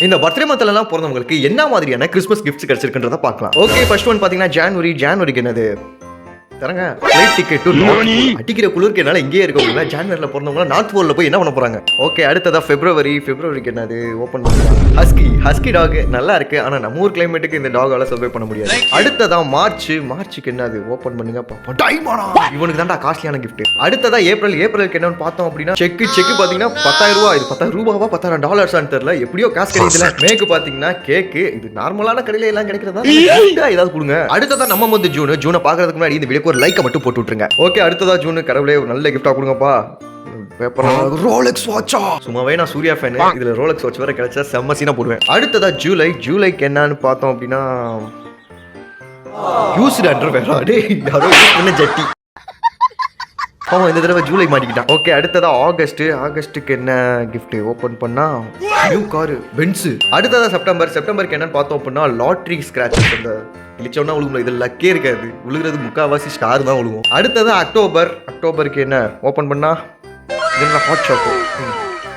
இந்த பர்த்டே மந்த்ல எல்லாம் பிறந்தவங்களுக்கு என்ன மாதிரியான கிறிஸ்மஸ் கிஃப்ட்ஸ் கிடைச்சிருக்குன்றத பார்க்கலாம். ஓகே, ஃபர்ஸ்ட் ஒன் பாத்தீங்கன்னா ஜனவரிக்கு என்னது தரங்க ஃளைட் டிக்கெட் டு அடிக்கிற குளிருக்கு என்னால இங்கேயே இருக்கவங்க ஜான்வரியில் பிறந்தவங்க நார்த் போல்ல போய் என்ன பண்ண போறாங்க. ஓகே, அடுத்ததா பிப்ரவரிக்கு என்னது ஓப்பன் பண்ணலாம். ஹஸ்கி டாக் நல்லா இருக்கு, ஆனா நம்ம ஊர் கிளைமேட்டுக்கு இந்த டாகால சர்வை பண்ண முடியாது. அடுத்ததா மார்ச்சுக்கு என்னது ஓப்பன் பண்ணுங்க பாப்போம். டைமண்டா இவனுக்கு தான்டா காஸ்ட்லியான கிஃப்ட். அடுத்ததா ஏப்ரலுக்கு என்னன்னு பார்த்தோம் அப்படின்னா செக் பாத்தீங்கன்னா 10,000 ரூபாய். இது 10,000 ரூபாவா $10,000 தெரியல, எப்படியோ காசு கிடைக்குதுல. மேக்கு பாத்தீங்கன்னா கேக்கு, இது நார்மலான கடையில எல்லாம் கிடைக்கிறதா ஏதாவது கொடுங்க. அடுத்ததா நம்ம வந்து ஜூனை பாக்குறதுக்கு முன்னாடி இந்த வீடியோ ஒரு லைக் மட்டும் போட்டு விட்டுருங்க. ஓகே, அடுத்ததா ஜூன் கடவுளே ஒரு நல்ல கிஃப்டா கொடுங்கப்பா. ரோலெக்ஸ் வாட்சா, சும்மாவே நான் சூர்யா ஃபேன், இதுல ரோலெக்ஸ் வாட்ச் வேற கிடைச்சா செம்ம சீனா போடுவேன். அடுத்ததா ஜூலைக்கு என்னன்னு பார்த்தோம் அப்படின்னா யூஸ்டு அண்டர்வேர். டேய் யாரோ யூஸ் பண்ண ஜட்டி. அவன் இந்த தடவை ஜூலை மாட்டிக்கிட்டான். ஓகே, அடுத்ததா ஆகஸ்ட்டுக்கு என்ன கிஃப்ட் ஓபன் பண்ணா நியூ கார் பென்ஸ். அடுத்ததா செப்டம்பருக்கு என்னன்னு பார்த்தோம் அப்படின்னா லாட்டரி ஸ்கிராச்சஸ். அந்த இழிச்சோன்னா விழுகும், இது லக்கே இருக்காது, விழுகிறது முக்கால்வாசி ஸ்டார் தான் விழுகும். அடுத்தது அக்டோபருக்கு என்ன ஓப்பன் பண்ணா ஹாட் சாக்கோ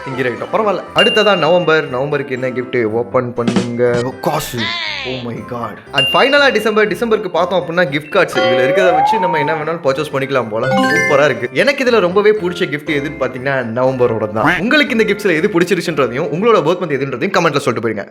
இங்கே இருக்கட்டும், பரவாயில்ல. அடுத்ததா நவம்பருக்கு என்ன கிஃப்ட் ஓப்பன் பண்ணுங்க, காசு. Oh my God. அண்ட் ஃபைனலா டிசம்பருக்கு பார்த்தோம் அப்படின்னா கிஃப்ட் கார்ட்ஸ். இதுல இருக்கிறத வச்சு நம்ம என்ன வேணாலும் பர்ச்சேஸ் பண்ணிக்கலாம் போல. சூப்பரா இருக்கு. எனக்கு இதுல ரொம்பவே பிடிச்ச கிஃப்ட் எதுன்னு பாத்தீங்கன்னா நவம்பரோட தான். உங்களுக்கு இந்த கிஃப்ட்ஸ்ல எது பிடிச்சிருச்சுன்றதையும் உங்களோட பர்த் மந்த் எதுன்றதையும் கமெண்ட்ல சொல்லிட்டு போயிருங்க.